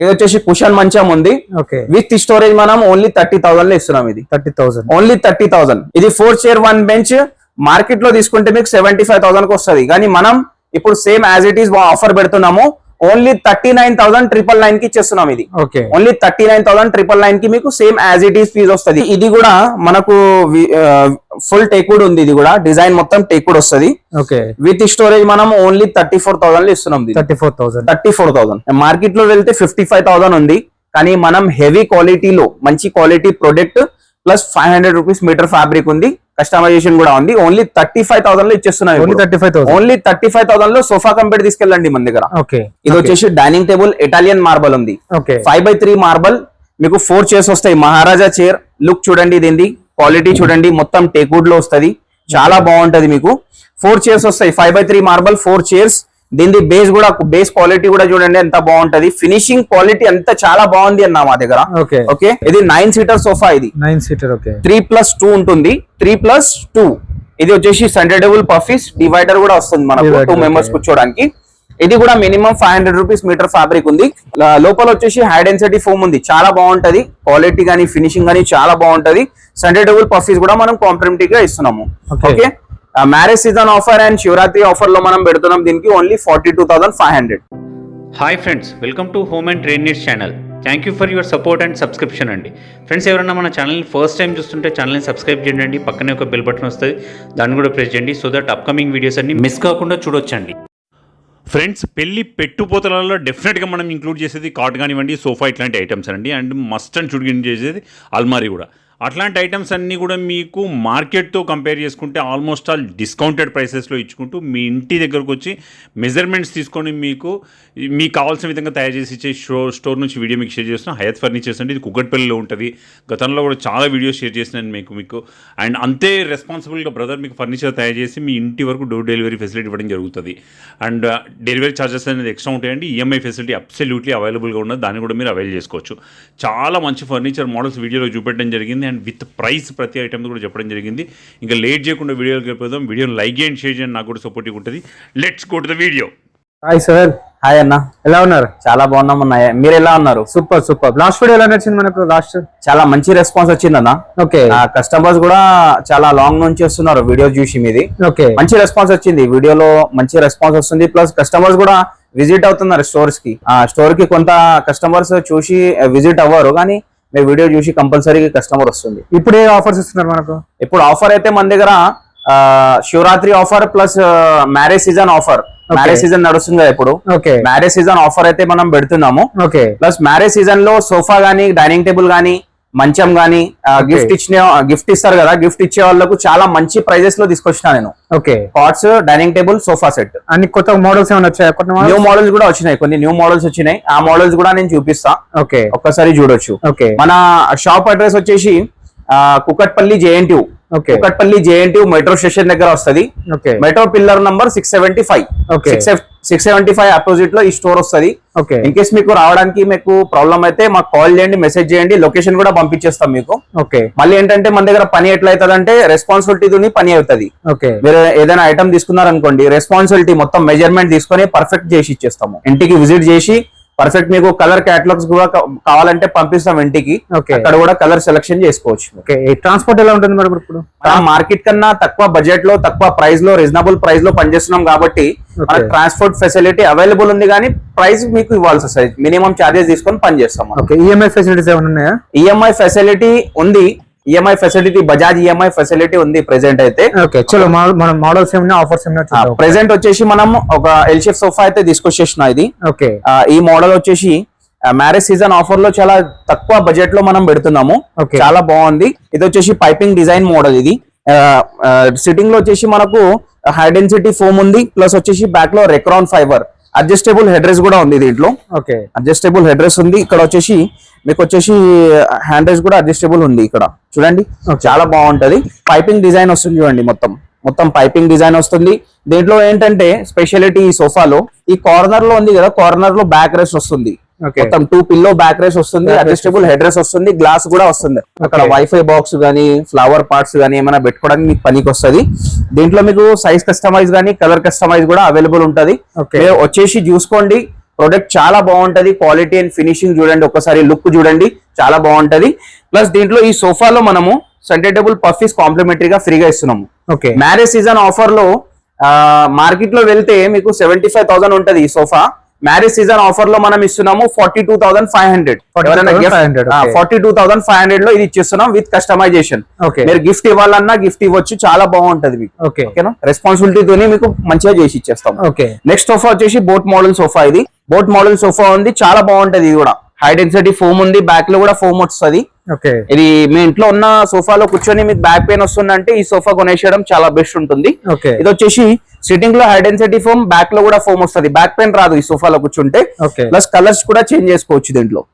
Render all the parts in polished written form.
ఇది వచ్చేసి కుషన్ మంచం ఉంది విత్ స్టోరేజ్ మనం ఓన్లీ 30,000 లో ఇస్తున్నాం. ఇది 30,000 ఓన్లీ 30,000. ఇది 4 చైర్ 1 బెంచ్ మార్కెట్ లో తీసుకుంటే మీకు 75,000 కి వస్తుంది. కానీ మనం ఇప్పుడు same as it is offer పెడుతున్నాము. ఓన్లీ 39,999 కి ఇచ్చేస్తున్నాం. ఇది ఓన్లీ 39,999 కి మీకు same as it is piece వస్తుంది. ఇది కూడా మనకు ఫుల్ టేక్వుడ్ ఉంది. ఇది కూడా డిజైన్ మొత్తం టేక్వుడ్ వస్తుంది. విత్ స్టోరేజ్ మనం ఓన్లీ 34,000 లో ఇస్తున్నాం. 34,000 మార్కెట్ లో వెళ్తే 55,000 ఉంది. కానీ మనం హెవీ క్వాలిటీలో మంచి quality product plus 500 rupees metre fabric ఉంది. కస్టమైజేషన్ కూడా ఉంది. ఓన్లీ 35,000 లో ఇచ్చేస్తున్నాం. ఓన్లీ 35,000 లో సోఫా కంపెనీ తీసుకెళ్ళండి మన దగ్గర. ఇది వచ్చేసి డైనింగ్ టేబుల్ ఇటాలియన్ మార్బల్ ఉంది. 5x3 మార్బల్ మీకు 4 చైర్స్ వస్తాయి. మహారాజా చైర్ లుక్ చూడండి, దీనిది క్వాలిటీ చూడండి, మొత్తం టేక్వుడ్ లో వస్తుంది. చాలా బాగుంటది. మీకు 4 చైర్స్ వస్తాయి. 5x3 marble 4 chairs. దీని బేస్ క్వాలిటీ కూడా చూడండి ఎంత బాగుంటది. ఫినిషింగ్ క్వాలిటీ అంత చాలా బాగుంది అన్న మా దగ్గర. ఓకే ఇది 9 సీటర్ సోఫా. ఇది 9 సీటర్ 3+2 ఉంటుంది. 3+2 ఇది వచ్చేసి సెంటర్ టేబుల్ పఫీస్ డివైడర్ కూడా వస్తుంది మనకు 2 మెంబర్స్ కూర్చోడానికి. ఇది కూడా మినిమం 500 రూపీస్ మీటర్ ఫ్యాబ్రిక్ ఉంది. లోపల వచ్చేసి హై డెన్సిటీ ఫోమ్ ఉంది. చాలా బాగుంటది. క్వాలిటీ గానీ ఫినిషింగ్ గానీ చాలా బాగుంటది. సెంటర్ టేబుల్ పఫీస్ కూడా మనం కాంప్లిమెంటరీ గా ఇస్తున్నాము. Okay marriage season offer and Shivaratri offer లో మనం పెడుతున్నాం దీనికి only 42,500. Hi friends, welcome to home and trade needs channel. Thank you for your support and subscription అండి. ఫ్రెండ్స్ ఎవరైనా మన ఛానల్ని ఫస్ట్ టైం చూస్తుంటే ఛానల్ని సబ్స్క్రైబ్ చేయండి. పక్కనే ఒక బెల్ బటన్ వస్తుంది, దాన్ని కూడా ప్రెస్ చేయండి. సో దట్ అప్కమింగ్ వీడియోస్ అన్ని మిస్ కాకుండా చూడొచ్చండి. ఫ్రెండ్స్ పెళ్లి పెట్టుపోతలలో డెఫినెట్గా మనం ఇంక్లూడ్ చేసేది కాట్ కానివ్వండి, సోఫా ఇట్లాంటి ఐటమ్స్ అండి. అండ్ మస్ట్ అండ్ షుడ్ చేసేది అల్మారీ కూడా. అట్లాంటి ఐటమ్స్ అన్నీ కూడా మీకు మార్కెట్తో కంపేర్ చేసుకుంటే ఆల్మోస్ట్ ఆల్ డిస్కౌంటెడ్ ప్రైసెస్లో ఇచ్చుకుంటూ మీ ఇంటి దగ్గరకు వచ్చి మెజర్మెంట్స్ తీసుకొని మీకు కావాల్సిన విధంగా తయారు చేసి ఇచ్చే స్టోర్ నుంచి వీడియో మీకు షేర్ చేస్తున్నాం. హయత్ ఫర్నిచర్స్ అంటే ఇది కుకట్పల్లిలో ఉంటుంది. గతంలో కూడా చాలా వీడియోస్ షేర్ చేసినాను మీకు అండ్ అంతే రెస్పాన్సిబుల్గా బ్రదర్ మీకు ఫర్నిచర్ తయారు చేసి మీ ఇంటి వరకు డోర్ డెలివరీ ఫెసిలిటీ ఇవ్వడం జరుగుతుంది. అండ్ డెలివరీ ఛార్జెస్ అనేది ఎక్స్ట్రా ఉంటాయండి. ఈఎంఐ ఫెసిలిటీ అబ్సల్యూట్లీ అవైలబుల్గా ఉన్నది, దాన్ని కూడా మీరు అవైల్ చేసుకోవచ్చు. చాలా మంచి ఫర్నిచర్ మోడల్స్ వీడియోలో చూపెట్టడం జరిగింది అండ్ విత్ ప్రైస్ ప్రతి ఐటమ్ కూడా చెప్పడం జరిగింది. ఇంకా లేట్ చేయకుండా వీడియోకి వెళ్ళిపోదాం. వీడియోని లైక్ చేయండి, షేర్ చేయండి, నాకు కూడా సపోర్టివ్ ఉంటుంది. Let's go to the video. Hi sir. Hi అన్న, ఎలా ఉన్నారు? చాలా బాగున్నాం అన్న. మీరు ఎలా ఉన్నారు? సూపర్. లాస్ట్ వీడియో ఎలా నచ్చింది మనకు? లాస్ట్ చాలా మంచి రెస్పాన్స్ వచ్చింది అన్న. ఓకే కస్టమర్స్ కూడా చాలా లాంగ్ నుంచి వస్తున్నారు వీడియో చూసి మీది. ఓకే మంచి రెస్పాన్స్ వచ్చింది. వీడియోలో మంచి రెస్పాన్స్ వస్తుంది. ప్లస్ కస్టమర్స్ కూడా విజిట్ అవుతున్నారు స్టోర్స్ కి. స్టోర్ కి కొంత కస్టమర్స్ చూసి విజిట్ అవ్వరు, కానీ మీ వీడియో చూసి కంపల్సరీ కస్టమర్ వస్తుంది. ఇప్పుడు ఏ ఆఫర్స్ ఇస్తున్నారు మనకు? ఇప్పుడు ఆఫర్ అయితే మన దగ్గర Shivaratri offer plus marriage season offer. Marriage season నడుస్తుంది కదా ఇప్పుడు. మ్యారేజ్ సీజన్ ఆఫర్ అయితే మనం పెడుతున్నాము. ప్లస్ మ్యారేజ్ సీజన్ లో సోఫా గానీ, డైనింగ్ టేబుల్ గానీ, మంచం గానీ గిఫ్ట్ ఇస్తారు కదా, గిఫ్ట్ ఇచ్చే వాళ్ళకు చాలా మంచి ప్రైజెస్ లో తీసుకొచ్చిన నేను. Cots, dining table, sofa set అన్ని కొత్త మోడల్స్ ఏమైనా వచ్చాయి? న్యూ మోడల్స్ కూడా వచ్చినాయి, కొన్ని న్యూ మోడల్స్ వచ్చినాయి. ఆ మోడల్స్ కూడా నేను చూపిస్తా, ఒక్కసారి చూడొచ్చు. మన షాప్ అడ్రస్ వచ్చేసి Kukatpally JNTU. Kukatpally JNTU metro station దగ్గర వస్తుంది. మెట్రో పిల్లర్ నంబర్ 675 అపోజిట్ లో ఈ స్టోర్ వస్తుంది. ఇన్ కేస్ మీకు రావడానికి మీకు ప్రాబ్లం అయితే మాకు కాల్ చేయండి, మెసేజ్ చేయండి, లొకేషన్ కూడా పంపించేస్తాం మీకు. మళ్ళీ ఏంటంటే మన దగ్గర పని ఎట్లా అవుతుంది అంటే రెస్పాన్సిబిలిటీ పని అవుతుంది. మీరు ఏదైనా ఐటమ్ తీసుకున్నారనుకోండి, రెస్పాన్సిబిలిటీ మొత్తం మెజర్మెంట్ తీసుకొని పర్ఫెక్ట్ చేసి ఇచ్చేస్తాము. ఇంటికి విజిట్ చేసి పర్ఫెక్ట్ మీకు కలర్ క్యాటలాగ్స్ కూడా కావాలంటే పంపిస్తాం ఇంటికి. అక్కడ కూడా కలర్ సెలెక్షన్ చేసుకోవచ్చు. ట్రాన్స్పోర్ట్ ఎలా ఉంటుంది మరి? ఇప్పుడు మార్కెట్ కన్నా తక్కువ బడ్జెట్ లో, తక్కువ ప్రైస్ లో, రీజనబుల్ ప్రైస్ లో పనిచేస్తున్నాం కాబట్టి ట్రాన్స్పోర్ట్ ఫెసిలిటీ అవైలబుల్ ఉంది. కానీ ప్రైస్ మీకు ఇవ్వాల్సి వస్తుంది, మినిమం చార్జెస్ తీసుకొని పనిచేస్తాం. ఈఎంఐ ఫెసిలిటీస్ ఏమైనా ఉన్నాయా? ఈఎంఐ ఫెసిలిటీ ఉంది. EMI facility Bajaj EMI facility ఉంది ప్రెసెంట్ అయితే. మన మోడల్స్ ఏమైనా, ఆఫర్స్ ఏమైనా? ప్రెసెంట్ వచ్చేసి మనం ఒక ఎల్ షేప్ సోఫా అయితే తీసుకొచ్చేసిన. ఇది ఈ మోడల్ వచ్చేసి మ్యారేజ్ సీజన్ ఆఫర్ లో చాలా తక్కువ బడ్జెట్ లో మనం పెడుతున్నాము. చాలా బాగుంది. ఇది వచ్చేసి పైపింగ్ డిజైన్ మోడల్. ఇది సిట్టింగ్ లో వచ్చేసి మనకు హై డెన్సిటీ ఫోమ్ ఉంది. ప్లస్ వచ్చేసి బ్యాక్ లో Recron fibre adjustable head rest కూడా ఉంది దీంట్లో. అడ్జస్టబుల్ హెడ్ రెస్ట్ ఉంది. ఇక్కడ వచ్చేసి మీకు వచ్చేసి హ్యాండ్ రెస్ట్ కూడా అడ్జస్టబుల్ ఉంది. ఇక్కడ చూడండి, చాలా బాగుంటది. పైపింగ్ డిజైన్ వస్తుంది చూడండి, మొత్తం పైపింగ్ డిజైన్ వస్తుంది. దీంట్లో ఏంటంటే స్పెషాలిటీ ఈ సోఫాలో ఈ కార్నర్ లో ఉంది కదా, కార్నర్ లో బ్యాక్ రెస్ట్ వస్తుంది. మొత్తం 2 పిల్లో బ్యాక్ రెస్ట్ వస్తుంది, అడ్జస్టబుల్ హెడ్ రెస్ట్ వస్తుంది, గ్లాస్ కూడా వస్తుంది. అక్కడ వైఫై బాక్స్ గానీ, ఫ్లవర్ పార్ట్స్ గానీ ఏమైనా పెట్టుకోవడానికి మీకు పనికి వస్తుంది. దీంట్లో మీకు సైజ్ కస్టమైజ్ గానీ, కలర్ కస్టమైజ్ కూడా అవైలబుల్ ఉంటది. వచ్చేసి చూసుకోండి, ప్రొడక్ట్ చాలా బాగుంటది, క్వాలిటీ అండ్ ఫినిషింగ్ చూడండి, ఒకసారి లుక్ చూడండి చాలా బాగుంటది. ప్లస్ దీంట్లో ఈ సోఫాలో మనము సెంటర్ టేబుల్ పఫీస్ కాంప్లిమెంటరీగా ఫ్రీగా ఇస్తున్నాము. ఓకే, మ్యారేజ్ సీజన్ ఆఫర్ లో మార్కెట్ లో వెళ్తే మీకు 75,000 ఉంటది ఈ సోఫా. మ్యారేజ్ సీజన్ ఆఫర్ లో మనం ఇస్తున్నాము 42,500. 42,500 లో ఇది ఇచ్చిస్తున్నాం విత్ కస్టమైజేషన్. ఓకే, మీరు గిఫ్ట్ ఇవ్వాలన్నా గిఫ్ట్ ఇవ్వచ్చు, చాలా బాగుంటది మీకు. ఓకే, ఓకేనా, రెస్పాన్సిబిలిటీతోనే మీకు మంచిగా చేసి ఇచ్చేస్తాం. ఓకే. నెక్స్ట్ సోఫా వచ్చేసి బోట్ మోడల్ సోఫా. ఇది బోట్ మోడల్ సోఫా ఉంది, చాలా బాగుంటది. ఇది కూడా హై డెన్సిటీ ఫోమ్ ఉంది, బ్యాక్ లో కూడా ఫోమ్ వస్తుంది. ఓకే, ఇది మీ ఇంట్లో ఉన్న సోఫాలో కూర్చొని మీకు బ్యాక్ పెయిన్ వస్తుందంటే ఈ సోఫా కొనేసేయడం చాలా బెస్ట్ ఉంటుంది. ఓకే, ఇది వచ్చేసి సిట్టింగ్ లో హై డెన్సిటీ ఫోమ్, బ్యాక్ లో కూడా ఫోమ్ వస్తుంది, బ్యాక్ పెయిన్ రాదు ఈ సోఫాలో కూర్చుంటే. ఓకే. ప్లస్ కలర్స్ కూడా చేంజ్ చేసుకోవచ్చు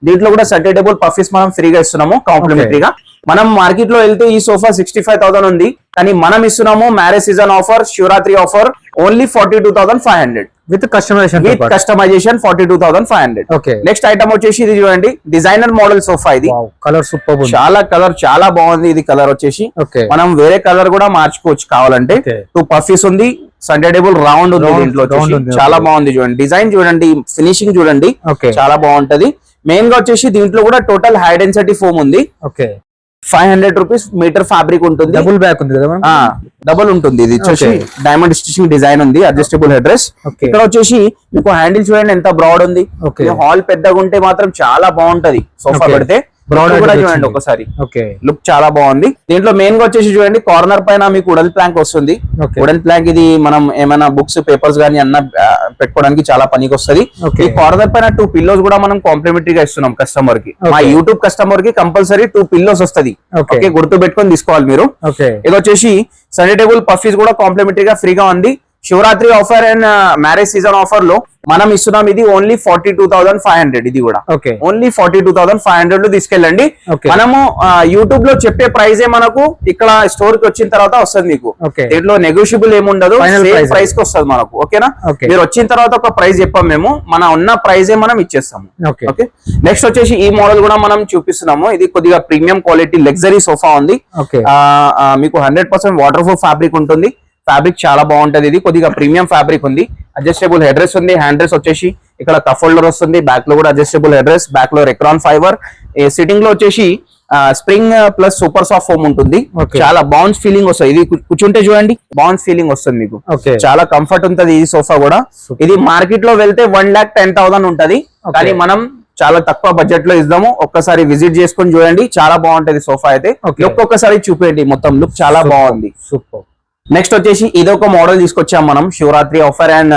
దీంట్లో కూడా సెంటర్ టేబుల్ పఫీస్ మనం ఫ్రీగా ఇస్తున్నాము కాంప్లిమెంటరీగా. మనం మార్కెట్ లో వెళ్తే ఈ సోఫా 65,000 ఉంది, కానీ మనం ఇస్తున్నాము marriage season offer, Shivaratri offer only 42,500 with customisation. 42,500. Okay. Next item వచ్చేసి ఇది చూడండి, డిజైనర్ మోడల్ సోఫా. ఇది కలర్ సూపర్, కలర్ చాలా బాగుంది. ఇది కలర్ వచ్చేసి ఓకే, మనం వేరే కలర్ కూడా మార్చుకోవచ్చు కావాలంటే. ఓకే. 2 పఫీస్ ఉంది, సెంటర్ టేబుల్ రౌండ్ ఉంది దీంట్లో వచ్చేసి. ఉంది, చాలా ఓకే. బాగుంది చూడండి, డిజైన్ చూడండి, ఫినిషింగ్ చూడండి, ఓకే, చాలా బాగుంటది. మెయిన్ గా వచ్చేసి దీంట్లో కూడా టోటల్ హై డెన్సిటీ ఫోమ్ ఉంది. ఓకే. 500 రూపీస్ మీటర్ ఫ్యాబ్రిక్ ఉంటుంది. డబుల్ బ్యాక్ ఉంది కదా, డబుల్ ఉంటుంది. ఇది వచ్చేసి ఓకే. డైమండ్ స్టిచింగ్ డిజైన్ ఉంది, అడ్జస్టబుల్ హెడ్ రెస్ట్. ఓకే. ఇక్కడ వచ్చేసి మీకు హ్యాండిల్ చూడండి ఎంత బ్రాడ్ ఉంది. ఓకే. హాల్ పెద్దగా ఉంటే మాత్రం చాలా బాగుంటది సోఫా ఓకే. పెడితే. Broad కూడా అయితే చూడండి వచ్చింది. ఒకసారి, ఓకే, లుక్ చాలా బాగుంది. దీంట్లో మెయిన్ గా వచ్చేసి చూడండి, కార్నర్ పైన మీకు వుడెన్ ప్లాంక్ వస్తుంది. ఓకే. వుడెన్ ప్లాంక్ ఇది మనం ఏమైనా బుక్స్ పేపర్స్ గానీ అన్న పెట్టుకోవడానికి చాలా పనికి వస్తుంది. ఓకే. ఈ కార్నర్ పైన 2 పిల్లోస్ కూడా మనం కాంప్లిమెంటరీగా ఇస్తున్నాం కస్టమర్ కి. మా ఓకే. యూట్యూబ్ కస్టమర్ కి కంపల్సరీ 2 పిల్లోస్ వస్తుంది. ఓకే. ఓకే, గుర్తు పెట్టుకొని తీసుకోవాలి మీరు. ఓకే. ఇది వచ్చేసి సెంటర్ టేబుల్ పఫీస్ కూడా కాంప్లిమెంటరీగా ఫ్రీగా ఉంది. Shivaratri offer and marriage season offer లో మనం ఇస్తున్నాం ఇది ఓన్లీ 42,500. ఇది కూడా ఓకే, ఓన్లీ 42,500 లో తీసుకెళ్ళండి. ఓకే. మనము యూట్యూబ్ లో చెప్పే ప్రైజే మనకు ఇక్కడ స్టోర్ కి వచ్చిన తర్వాత వస్తుంది మీకు. ఓకే. దీంట్లో నెగోషియబుల్ ఏముండదు, Final సేమ్ price. ప్రైస్ కి వస్తుంది మనకు. ఓకేనా, ఓకే. మీరు వచ్చిన తర్వాత ఒక ప్రైస్ చెప్పాం మేము, మన ఉన్న ప్రైజే మనం ఇచ్చేస్తాము. ఓకే. ఓకే. నెక్స్ట్ వచ్చేసి ఈ మోడల్ కూడా మనం చూపిస్తున్నాము. ఇది కొద్దిగా ప్రీమియం క్వాలిటీ లగ్జరీ సోఫా ఉంది. ఓకే. మీకు 100% వాటర్ ప్రూఫ్ ఫ్యాబ్రిక్ ఉంటుంది. ఫ్యాబ్రిక్ చాలా బాగుంటది. ఇది కొద్దిగా ప్రీమియం ఫ్యాబ్రిక్ ఉంది. అడ్జస్టబుల్ హెడ్ రెస్ట్ ఉంది. హ్యాండ్ రెస్ట్ వచ్చేసి ఇక్కడ కప్ హోల్డర్ వస్తుంది. బ్యాక్ లో కూడా అడ్జస్టబుల్ హెడ్ రెస్ట్, బ్యాక్ లో రెక్రాన్ ఫైబర్. సిట్టింగ్ లో వచ్చేసి spring plus super soft foam ఉంటుంది. Okay. చాలా బౌన్స్ ఫీలింగ్ వస్తుంది. ఇది కూర్చుంటే చూడండి బౌన్స్ ఫీలింగ్ వస్తుంది మీకు. ఓకే. చాలా కంఫర్ట్ ఉంటది ఈ సోఫా కూడా. Super. ఇది మార్కెట్ లో వెళ్తే 1,10,000 ఉంటది, Okay. కానీ మనం చాలా తక్కువ బడ్జెట్ లో ఇద్దాము. ఒక్కసారి విజిట్ చేసుకొని చూడండి, చాలా బాగుంటది సోఫా అయితే. Okay. లుక్ ఒక్కసారి చూపేయండి, మొత్తం లుక్ చాలా బాగుంది. సూపర్. నెక్స్ట్ వచ్చేసి ఇదొక మోడల్ తీసుకొచ్చాం మనం Shivaratri offer and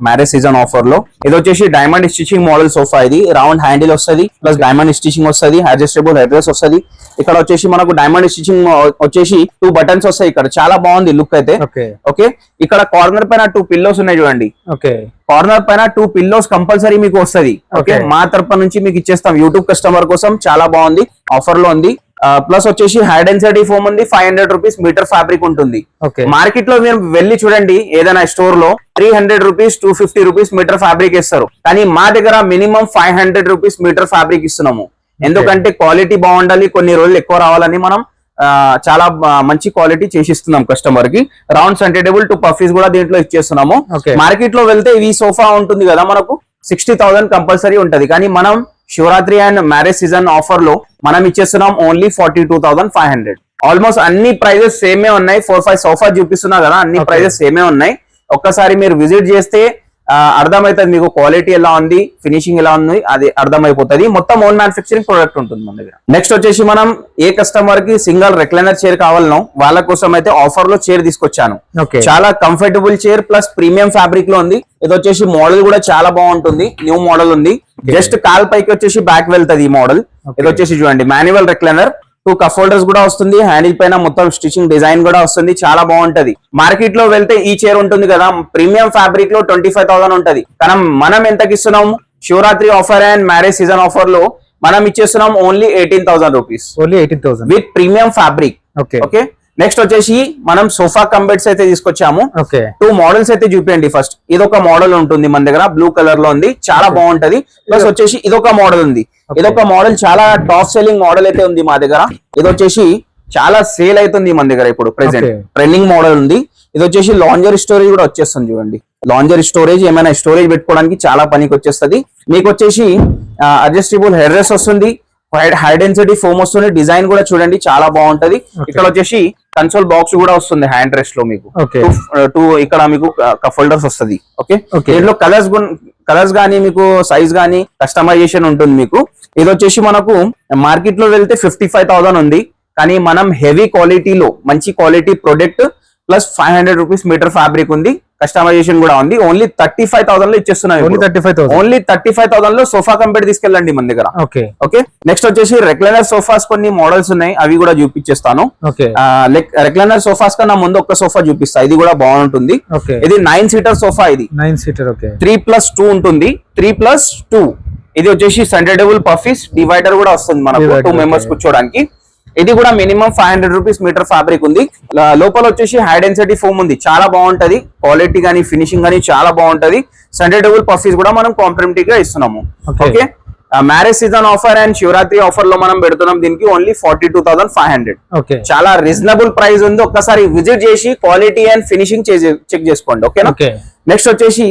marriage season offer లో. ఇది వచ్చేసి డైమండ్ స్టిచింగ్ మోడల్ సోఫా. ఇది రౌండ్ హ్యాండిల్ వస్తుంది, ప్లస్ డైమండ్ స్టిచింగ్ వస్తుంది, అడ్జస్టబుల్ హెడ్ రెస్ట్ వస్తుంది. ఇక్కడ వచ్చేసి మనకు డైమండ్ స్టిచింగ్ వచ్చేసి 2 బటన్స్ వస్తాయి. ఇక్కడ చాలా బాగుంది లుక్ అయితే. ఓకే. ఓకే, ఇక్కడ కార్నర్ పైన 2 పిల్లోస్ ఉన్నాయి చూడండి. ఓకే. కార్నర్ పైన 2 పిల్లోస్ కంపల్సరీ మీకు వస్తుంది. Okay, Okay. మా తరపు నుంచి మీకు ఇచ్చేస్తాం యూట్యూబ్ కస్టమర్ కోసం. చాలా బాగుంది, ఆఫర్ లో ఉంది. ప్లస్ వచ్చేసి హై డెన్సిటీ ఫోమ్ ఉంది. 500 రూపీస్ మీటర్ ఫ్యాబ్రిక్ ఉంటుంది. ఓకే. మార్కెట్ లో మీరు వెళ్ళి చూడండి, ఏదైనా స్టోర్ లో 300 రూపీస్ 250 రూపీస్ మీటర్ ఫ్యాబ్రిక్ ఇస్తారు, కానీ మా దగ్గర మినిమం 500 రూపీస్ మీటర్ ఫ్యాబ్రిక్ ఇస్తున్నాము. ఎందుకంటే క్వాలిటీ బాగుండాలి, కొన్ని రోజులు ఎక్కువ రావాలని మనం చాలా మంచి క్వాలిటీ చేసిస్తున్నాం కస్టమర్ కి. రౌండ్ సెంటర్ టేబుల్ 2 పఫీస్ కూడా దీంట్లో ఇచ్చేస్తున్నాము. Okay. మార్కెట్ లో వెళ్తే ఈ సోఫా ఉంటుంది కదా మనకు 60,000 కంపల్సరీ ఉంటది, కానీ మనం Shivaratri and marriage season offer లో మనం ఇచ్చేస్తున్నాం ఓన్లీ 42,500. ఆల్మోస్ట్ అన్ని ప్రైజెస్ సేమే ఉన్నాయి. 4-5 సోఫా చూపిస్తున్నా కదా, అన్ని Okay. ప్రైజెస్ సేమే ఉన్నాయి. ఒక్కసారి మీరు విజిట్ చేస్తే అర్థమవుతుంది మీకు, క్వాలిటీ ఎలా ఉంది, ఫినిషింగ్ ఎలా ఉంది, అది అర్థమైపోతుంది. మొత్తం ఓన్ మ్యానుఫ్యాక్చరింగ్ ప్రొడక్ట్ ఉంటుంది మన దగ్గర. నెక్స్ట్ వచ్చేసి మనం ఏ కస్టమర్ కి సింగిల్ రెక్లైనర్ చైర్ కావాలనో వాళ్ళ కోసం అయితే ఆఫర్ లో చైర్ తీసుకొచ్చాను. ఓకే. చాలా comfortable chair plus premium fabric లో ఉంది. ఇది వచ్చేసి మోడల్ కూడా చాలా బాగుంటుంది, న్యూ మోడల్ ఉంది. జస్ట్ కాల్ పైకి వచ్చేసి బ్యాక్ వెళ్తుంది ఈ మోడల్. ఇది వచ్చేసి చూడండి మాన్యువల్ రెక్లైనర్, 2 కప్ హోల్డర్స్ కూడా వస్తుంది. హ్యాండిల్ పైన మొత్తం స్టిచింగ్ డిజైన్ కూడా వస్తుంది, చాలా బాగుంటది. మార్కెట్ లో వెళ్తే ఈ చైర్ ఉంటుంది కదా ప్రీమియం ఫ్యాబ్రిక్ లో 25,000 ఉంటది, కానీ మనం ఎంతకి ఇస్తున్నాం Shivaratri offer and marriage season offer లో మనం ఇచ్చేస్తున్నాం only 18,000 rupees only 18,000 with premium fabric. Okay. Okay. Next వచ్చేసి మనం సోఫా కమ్ బెడ్స్ అయితే తీసుకొచ్చాము. ఓకే. 2 మోడల్స్ అయితే చూపించండి. ఫస్ట్ ఇదొక మోడల్ ఉంటుంది మన దగ్గర, బ్లూ కలర్ లో ఉంది, చాలా బాగుంటది. ప్లస్ వచ్చేసి ఇదొక మోడల్ ఉంది. ఇదొక మోడల్ చాలా టాప్ సెల్లింగ్ మోడల్ అయితే ఉంది మా దగ్గర. ఇది వచ్చేసి చాలా సేల్ అవుతుంది మన దగ్గర ఇప్పుడు ప్రెసెంట్ Okay. ట్రెండింగ్ మోడల్ ఉంది. ఇది వచ్చేసి లాంజర్ స్టోరేజ్ కూడా వచ్చేస్తుంది చూడండి. లాంజర్ స్టోరేజ్ ఏమైనా స్టోరేజ్ పెట్టుకోవడానికి చాలా పనికి వచ్చేస్తుంది. మీకు వచ్చేసి అడ్జస్టబుల్ హెడ్ రెస్ట్ వస్తుంది, హై డెన్సిటీ ఫోమ్ వస్తుంది. డిజైన్ కూడా చూడండి చాలా బాగుంటది. ఇక్కడ వచ్చేసి కన్సోల్ బాక్స్ కూడా వస్తుంది హ్యాండ్ రెస్ట్ లో మీకు. Okay. టూ ఇక్కడ మీకు ఫోల్డర్స్ వస్తుంది. Okay, Okay. దీంట్లో కలర్స్ గానీ మీకు సైజ్ గానీ కస్టమైజేషన్ ఉంటుంది మీకు. ఇది వచ్చేసి మనకు మార్కెట్ లో వెళ్తే 55,000 ఉంది, కానీ మనం హెవీ క్వాలిటీలో మంచి quality product plus 500 rupees metre fabric ఉంది, కస్టమైజేషన్ కూడా ఉంది. ఓన్లీ 35,000 లో ఇచ్చేస్తున్నాం. ఓన్లీ 35,000. ఓన్లీ 35,000 లో సోఫా కంపెనీ తీసుకెళ్ళండి మన దగ్గర. ఓకే ఓకే, నెక్స్ట్ వచ్చేసి రెక్లైనర్ సోఫాస్ కొన్ని మోడల్స్ ఉన్నాయి, అవి కూడా చూపించేస్తాను. ఓకే రెక్లైనర్ సోఫాస్ కన్నా ముందు ఒక్క సోఫా చూపిస్తా, ఇది కూడా బాగుంటుంది. ఓకే ఇది 9 సీటర్ సోఫా, ఇది 9 సీటర్. ఓకే 3+2 ఉంటుంది. 3+2 ఇది వచ్చేసి సెంటర్టేబుల్ పఫీస్ డివైడర్ కూడా వస్తుంది మనకు Divider, 2 మెంబర్స్ okay. కూర్చోడానికి. ఇది కూడా మినిమం 500 రూపీస్ మీటర్ ఫ్యాబ్రిక్ ఉంది. లోపల వచ్చేసి హై డెన్సిటీ ఫోమ్ ఉంది, చాలా బాగుంటది. క్వాలిటీ గానీ ఫినిషింగ్ గానీ చాలా బాగుంటది. సెంటర్టేబుల్ పఫీస్ కూడా మనం కాంప్లిమెంటరీ గా ఇస్తున్నాము. Okay. Okay, marriage season offer and Shivaratri offer లో మనం పెడుతున్నాం దీనికి ఓన్లీ 42,500. ఓకే చాలా రీజనబుల్ ప్రైస్ ఉంది. ఒక్కసారి విజిట్ చేసి క్వాలిటీ అండ్ ఫినిషింగ్ చెక్ చేసుకోండి. ఓకేనా? ఓకే నెక్స్ట్ వచ్చేసి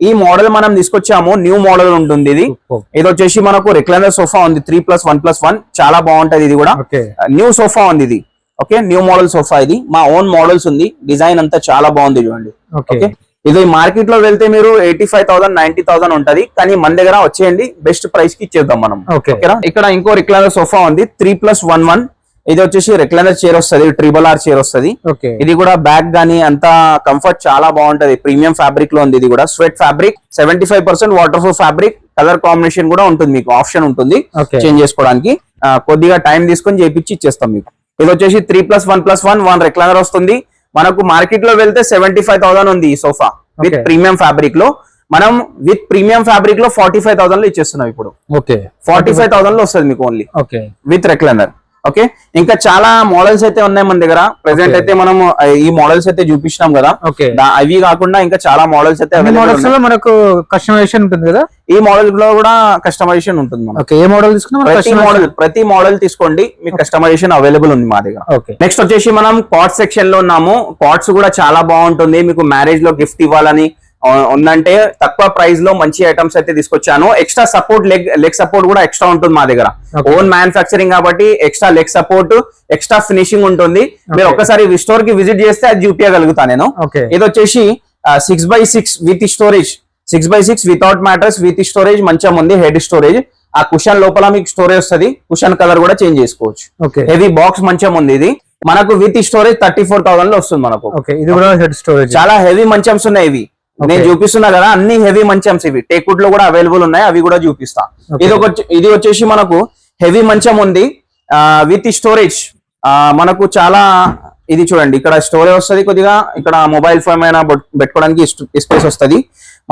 ఈ మోడల్ మనం తీసుకొచ్చాము, న్యూ మోడల్ ఉంటుంది ఇది. Superb. ఇది వచ్చేసి మనకు రెక్లైనర్ సోఫా ఉంది 3+1+1, చాలా బాగుంటది. ఇది కూడా ఓకే న్యూ సోఫా ఉంది ఇది. ఓకే, న్యూ మోడల్ సోఫా ఇది, మా ఓన్ మోడల్స్ ఉంది. డిజైన్ అంతా చాలా బాగుంది చూడండి. ఓకే ఓకే, ఇది మార్కెట్ లో వెళ్తే మీరు 85,000 90,000 ఉంటది, కానీ మన దగ్గర వచ్చేయండి బెస్ట్ ప్రైస్ కి ఇచ్చేద్దాం మనం. ఓకే ఓకేనా? ఇక్కడ ఇంకో రెక్లైనర్ సోఫా ఉంది 3+1+1. ఇది వచ్చేసి రెక్లైనర్ చైర్ వస్తుంది, RRR చైర్ వస్తుంది. ఓకే ఇది కూడా బ్యాక్ గానీ అంతా కంఫర్ట్ చాలా బాగుంటది. ప్రీమియం ఫ్యాబ్రిక్ లో ఉంది. ఇది కూడా sweat fabric, 75% water proof fabric. Colour combination కూడా ఉంటుంది, మీకు ఆప్షన్ ఉంటుంది Okay. చేంజ్ చేసుకోవడానికి. కొద్దిగా టైం తీసుకొని చేపించి ఇచ్చేస్తాం మీకు. ఇది వచ్చేసి 3+1+1 రెక్లైనర్ వస్తుంది. మనకు మార్కెట్ లో వెళ్తే 75,000 ఉంది ఈ sofa with Okay. Premium fabric లో. మనం విత్ ప్రీమియం ఫ్యాబ్రిక్ లో 45,000 లో ఇచ్చేస్తున్నాం ఇప్పుడు. ఓకే 45,000 లో వస్తుంది మీకు only okay with recliner. Okay, ఇంకా చాలా మోడల్స్ అయితే ఉన్నాయి మన దగ్గర ప్రెసెంట్. Okay. అయితే మనం ఈ మోడల్స్ అయితే చూపించినాం కదా, ఓకే అవి కాకుండా ఇంకా చాలా మోడల్స్ అయితే అన్ని available మోడల్స్ ఉన్నాయి. లో మనకు కస్టమైజేషన్ ఉంటుంది కదా. ఈ మోడల్ లో కూడా కస్టమైజేషన్ ఉంటుంది మనకు. ఓకే, ఏ మోడల్ తీసుకున్నా ప్రతి మోడల్ తీసుకోండి, మీకు కస్టమైజేషన్ అవైలబుల్ ఉంది మా దగ్గర. ఓకే నెక్స్ట్ వచ్చేసి మనం కాట్స్ సెక్షన్ లో ఉన్నాము. కాట్స్ కూడా చాలా బాగుంటుంది, మీకు మ్యారేజ్ లో గిఫ్ట్ ఇవ్వాలని ఉందంటే తక్కువ ప్రైస్ లో మంచి ఐటమ్స్ అయితే తీసుకొచ్చాను. ఎక్స్ట్రా సపోర్ట్ లెగ్ సపోర్ట్ కూడా ఎక్స్ట్రా ఉంటుంది మా దగ్గర. Okay. ఓన్ మ్యానుఫాక్చరింగ్ కాబట్టి extra leg support, extra finishing ఉంటుంది. మీరు ఒక్కసారి స్టోర్ కి విజిట్ చేస్తే అది చూపించగలుగుతా నేను. ఓకే ఇది వచ్చేసి 6x6 with storage, 6x6 without mattress with storage మంచం ఉంది, హెడ్ స్టోరేజ్. ఆ కుషన్ లోపల మీకు స్టోరేజ్ వస్తుంది, కుషన్ కలర్ కూడా చేంజ్ చేసుకోవచ్చు. ఓకే హెవీ బాక్స్ మంచం ఉంది ఇది. మనకు విత్ స్టోరేజ్ 34,000 లో వస్తుంది మనకు. ఓకే ఇది కూడా హెడ్ స్టోరేజ్. చాలా హెవీ మంచమ్స్ ఉన్నాయి ఇవి. Okay. నేను చూపిస్తున్నా కదా అన్ని హెవీ మంచమ్స్ ఇవి. టేక్వుడ్ లో కూడా అవైలబుల్ ఉన్నాయి, అవి కూడా చూపిస్తా. Okay. ఇది వచ్చేసి మనకు హెవీ మంచం ఉంది విత్ స్టోరేజ్. మనకు చాలా ఇది చూడండి, ఇక్కడ స్టోరేజ్ వస్తుంది కొద్దిగా, ఇక్కడ మొబైల్ ఫోన్ అయినా పెట్టుకోవడానికి స్పేస్ వస్తుంది.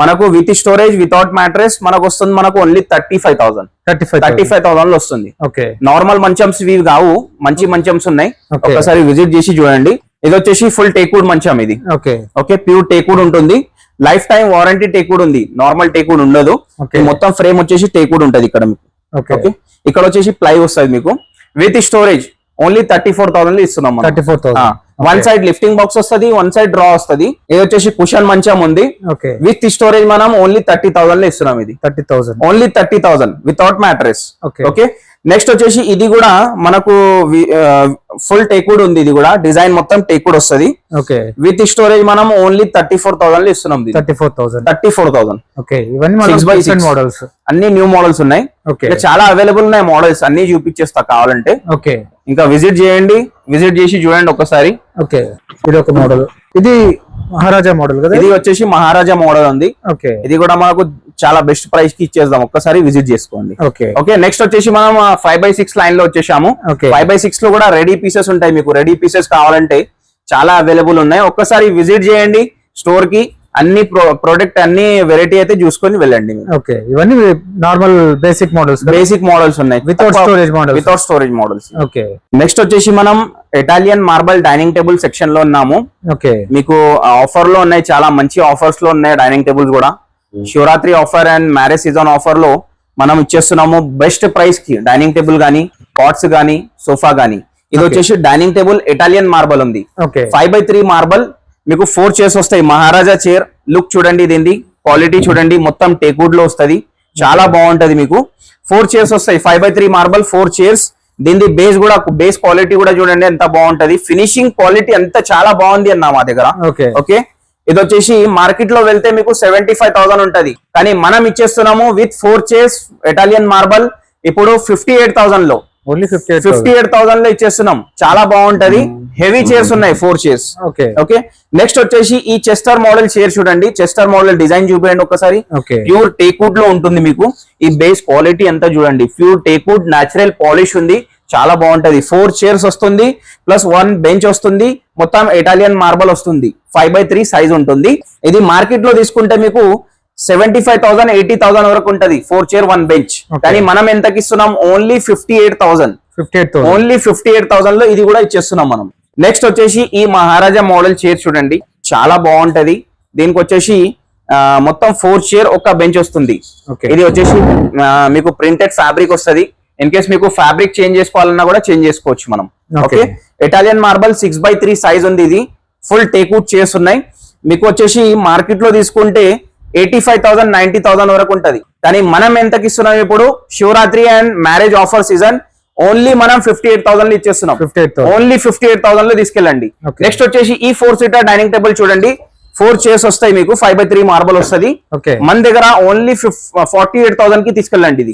మనకు విత్ స్టోరేజ్ వితౌట్ మ్యాట్రెస్ మనకు వస్తుంది మనకు ఓన్లీ 35,000 లో వస్తుంది. ఓకే నార్మల్ మంచమ్స్ ఇవి కావు, మంచి మంచమ్స్ ఉన్నాయి. Okay. ఒకసారి విజిట్ చేసి చూడండి. ఇది వచ్చేసి ఫుల్ టేక్వుడ్ మంచం ఇది. ఓకే ఓకే, ప్యూర్ టేక్వుడ్ ఉంటుంది. లైఫ్ టైం వారంటీ టేక్వుడ్ ఉంది, నార్మల్ టేక్వుడ్ ఉండదు. Okay. ఈ మొత్తం ఫ్రేమ్ వచ్చేసి టేక్వుడ్ ఉంటది ఇక్కడ మీకు. ఓకే ఓకే, ఇక్కడ వచ్చేసి ప్లై వస్తుంది మీకు విత్ స్టోరేజ్. ఓన్లీ 34,000 లో ఇస్తున్నాం మనం. 34,000. వన్ సైడ్ లిఫ్టింగ్ బాక్స్ వస్తుంది, వన్ సైడ్ డ్రా వస్తుంది. ఇది వచ్చేసి కుషన్ మంచం ఉంది ఓకే విత్ స్టోరేజ్. మనం ఓన్లీ 30,000 లో ఇస్తున్నాం ఇది. 30,000. Only 30,000 without mattress. Okay okay, next వచ్చేసి ఇది కూడా మనకు ఫుల్ టేక్వుడ్ ఉంది. ఇది కూడా డిజైన్ మొత్తం టేక్వుడ్ వస్తుంది ఓకే విత్ స్టోరేజ్. మనం ఓన్లీ 34,000 లో ఇస్తున్నాం. 34,000. 34,000. ఓకే ఇవన్నీ 6x6 మోడల్స్. అన్ని న్యూ మోడల్స్ ఉన్నాయి. ఓకే ఇంకా చాలా అవైలబుల్ ఉన్నాయి మోడల్స్, అన్ని చూపించేస్తా కావాలంటే. ఓకే ఇంకా విజిట్ చేయండి, విజిట్ చేసి చూడండి ఒకసారి. ఓకే ఇది ఒక మోడల్, ఇది మహారాజా మోడల్ కదా. ఇది వచ్చేసి మహారాజా మోడల్ ఉంది. ఓకే ఇది కూడా మనకు చాలా బెస్ట్ ప్రైస్ కి ఇచ్చేద్దాం, ఒక్కసారి విజిట్ చేసుకోండి. ఓకే ఓకే, నెక్స్ట్ వచ్చేసి మనం 5x6 లైన్ లో వచ్చేసాము. ఓకే 5x6 లో కూడా రెడీ పీసెస్ ఉంటాయి, మీకు రెడీ పీసెస్ కావాలంటే చాలా అవైలబుల్ ఉన్నాయి. ఒక్కసారి విజిట్ చేయండి స్టోర్ కి, అన్ని ప్రోడక్ట్ అన్ని వెరైటీ అయితే చూసుకొని వెళ్ళండి. ఓకే ఇవన్నీ normal basic models, basic models ఉన్నాయి without storage models. Without storage models. Okay next వచ్చేసి మనం Italian marble dining table section లో ఉన్నాము. ఓకే మీకు ఆఫర్ లో ఉన్నాయి, చాలా మంచి ఆఫర్స్ లో ఉన్నాయి డైనింగ్ టేబుల్స్ కూడా. Shivaratri offer and marriage season offer లో మనం ఇచ్చేస్తున్నాము బెస్ట్ ప్రైస్ కి. డైనింగ్ టేబుల్ గానీ, కాట్స్ గానీ, సోఫా గానీ ఇది వచ్చేసి డైనింగ్ టేబుల్ ఇటాలియన్ మార్బల్ ఉంది. ఓకే 5x3 మార్బల్, మీకు 4 చైర్స్ వస్తాయి. మహారాజా చైర్ లుక్ చూడండి, దీనిది క్వాలిటీ చూడండి, మొత్తం టేక్వుడ్ లో వస్తది, చాలా బాగుంటది. మీకు 4 చైర్స్ వస్తాయి. 5x3 marble 4 chairs. దీని బేస్ కూడా, బేస్ క్వాలిటీ కూడా చూడండి ఎంత బాగుంటది, ఫినిషింగ్ క్వాలిటీ అంతా చాలా బాగుంది అన్న మా దగ్గర. ఓకే ఓకే ఇది వచ్చేసి మార్కెట్ లో వెళ్తే మీకు 75,000 ఉంటది, కానీ మనం ఇచ్చేస్తున్నాము విత్ 4 చైర్స్ ఇటాలియన్ మార్బల్ ఇప్పుడు 58,000 లో, ఓన్లీ 58,000 లో ఇచ్చేస్తున్నాం. చాలా బాగుంటది, హెవీ చైర్స్ ఉన్నాయి 4 చైర్స్. ఓకే ఓకే నెక్స్ట్ వచ్చేసి ఈ చెస్టర్ మోడల్ చైర్ చూడండి, చెస్టర్ మోడల్ డిజైన్ చూపించండి ఒకసారి. ఓకే ప్యూర్ టేక్వుడ్ లో ఉంటుంది మీకు. ఈ బేస్ క్వాలిటీ అంతా చూడండి, ప్యూర్ టేక్వుడ్, న్యాచురల్ పాలిష్ ఉంది, చాలా బాగుంటది. 4 చైర్స్ వస్తుంది ప్లస్ 1 బెంచ్ వస్తుంది, మొత్తం ఇటాలియన్ మార్బల్ వస్తుంది, 5x3 సైజ్ ఉంటుంది. ఇది మార్కెట్ లో తీసుకుంటే మీకు 75,000 80,000 వరకు ఉంటది 4 చైర్ 1 బెంచ్. కానీ మనం ఎంతకి ఇస్తున్నాం, ఓన్లీ 58,000, ఓన్లీ 58,000 లో ఇది కూడా ఇచ్చేస్తున్నాం మనం. నెక్స్ట్ వచ్చేసి ఈ మహారాజా మోడల్ చైర్ చూడండి, చాలా బాగుంటది. దీనికి వచ్చేసి మొత్తం 4 చైర్ ఒక బెంచ్ వస్తుంది. ఇది వచ్చేసి మీకు ప్రింటెడ్ ఫ్యాబ్రిక్ వస్తది. ఇన్ కేస్ మీకు ఫ్యాబ్రిక్ చేంజ్ చేసుకోవాలన్నా కూడా చేంజ్ చేసుకోవచ్చు మనం. Okay Italian marble 6x3 size ఉంది. ఇది ఫుల్ టేక్వుడ్ చైర్స్ ఉన్నాయి. మీకు వచ్చేసి మార్కెట్ లో తీసుకుంటే 85,000 90,000 వరకు ఉంటది, కానీ మనం ఎంతకి ఇస్తున్నాం ఇప్పుడు, Shivaratri and marriage offer season, only మనం 58,000 లో ఇచ్చేస్తున్నాం. ఓన్లీ 58,000 లో తీసుకెళ్ళండి. నెక్స్ట్ వచ్చేసి ఈ 4 సీటర్ డైనింగ్ టేబుల్ చూడండి, 4 చైర్స్ వస్తాయి మీకు, 5x3 మార్బల్ వస్తుంది. మన దగ్గర ఓన్లీ 48,000 కి తీసుకెళ్ళండి. ఇది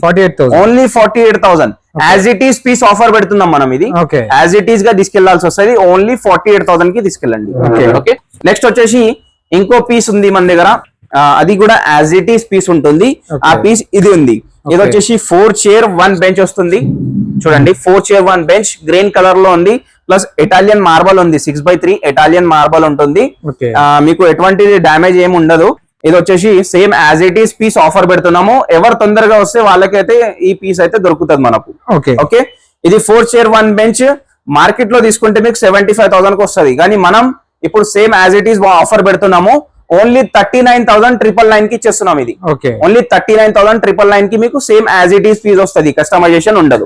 only 48,000 as it is piece offer పెడుతున్నాం మనం. ఇది యాజ్ ఇట్ ఈస్ గా తీసుకెళ్లాల్సి వస్తుంది, ఓన్లీ 48,000 కి తీసుకెళ్ళండి. ఓకే నెక్స్ట్ వచ్చేసి ఇంకో పీస్ ఉంది మన దగ్గర, అది కూడా యాజ్ ఇట్ ఈస్ పీస్ ఉంటుంది. ఆ పీస్ ఇది ఉంది. ఇది వచ్చేసి 4 చైర్ 1 బెంచ్ వస్తుంది చూడండి, 4 చైర్ 1 బెంచ్ గ్రీన్ కలర్ లో ఉంది, ప్లస్ ఇటాలియన్ మార్బల్ ఉంది, 6x3 ఇటాలియన్ మార్బల్ ఉంటుంది. మీకు ఎటువంటి డ్యామేజ్ ఏమి ఉండదు. ఇది వచ్చేసి same as it is piece offer పెడుతున్నాము. ఎవరు తొందరగా వస్తే వాళ్ళకైతే ఈ పీస్ అయితే దొరుకుతుంది మనకు. ఓకే ఇది 4 చైర్ 1 బెంచ్ మార్కెట్ లో తీసుకుంటే మీకు 75,000 కి వస్తుంది, కానీ మనం ఇప్పుడు same as it is offer పెడుతున్నాము. ఓన్లీ 39,999 కి ఇచ్చేస్తున్నాం. ఇది ఓన్లీ 39,999 కి మీకు same as it is piece వస్తుంది, కస్టమైజేషన్ ఉండదు.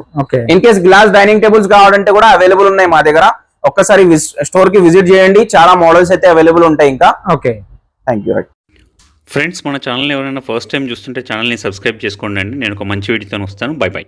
In case glass dining tables కావాలంటే కూడా అవైలబుల్ ఉన్నాయి మా దగ్గర. ఒక్కసారి స్టోర్ కి విజిట్ చేయండి, చాలా మోడల్స్ అయితే అవైలబుల్ ఉంటాయి ఇంకా. Thank you. ఫ్రెండ్స్ మన ఛానల్ ఎవరైనా ఫస్ట్ టైం చూస్తుంటే ఛానల్ని సబ్స్క్రైబ్ చేసుకోండి. నేను ఒక మంచి వీడియోతో వస్తాను. By by.